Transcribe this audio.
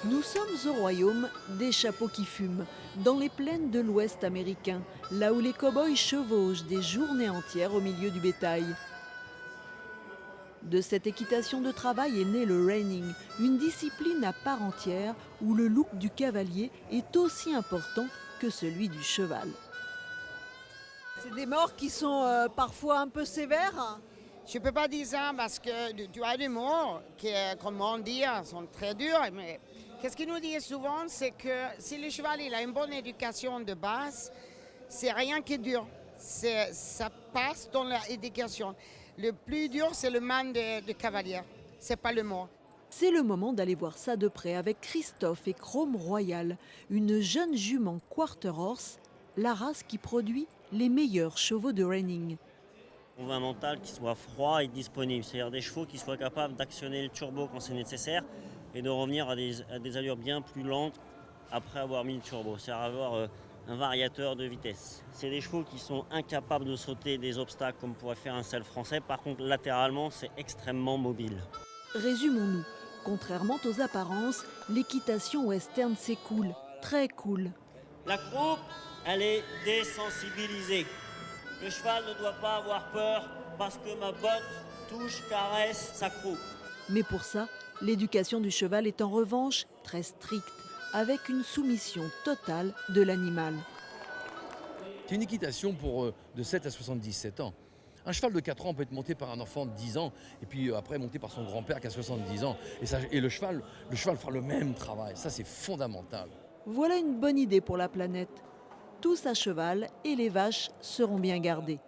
Nous sommes au royaume des chapeaux qui fument, dans les plaines de l'Ouest américain, là où les cow-boys chevauchent des journées entières au milieu du bétail. De cette équitation de travail est né le reining, une discipline à part entière où le look du cavalier est aussi important que celui du cheval. C'est des morts qui sont parfois un peu sévères. Je ne peux pas dire ça parce que tu as des mots qui, comment on dit, sont très durs. Mais qu'est-ce qu'ils nous disent souvent, c'est que si le cheval il a une bonne éducation de base, c'est rien qui est dur. Ça passe dans l'éducation. Le plus dur, c'est le man de cavalier. C'est pas le mot. C'est le moment d'aller voir ça de près avec Christophe et Chrome Royal, une jeune jument quarter horse, la race qui produit les meilleurs chevaux de reining. On veut un mental qui soit froid et disponible, c'est-à-dire des chevaux qui soient capables d'actionner le turbo quand c'est nécessaire et de revenir à des allures bien plus lentes après avoir mis le turbo, c'est-à-dire avoir un variateur de vitesse. C'est des chevaux qui sont incapables de sauter des obstacles comme pourrait faire un selle français, par contre latéralement c'est extrêmement mobile. Résumons-nous, contrairement aux apparences, l'équitation western c'est cool, très cool. La croupe, elle est désensibilisée. Le cheval ne doit pas avoir peur parce que ma botte touche, caresse sa croupe. Mais pour ça, l'éducation du cheval est en revanche très stricte, avec une soumission totale de l'animal. C'est une équitation pour de 7 à 77 ans. Un cheval de 4 ans peut être monté par un enfant de 10 ans et puis après monté par son grand-père qui a 70 ans. Et le cheval fera le même travail. Ça, c'est fondamental. Voilà une bonne idée pour la planète. Tous à cheval et les vaches seront bien gardées.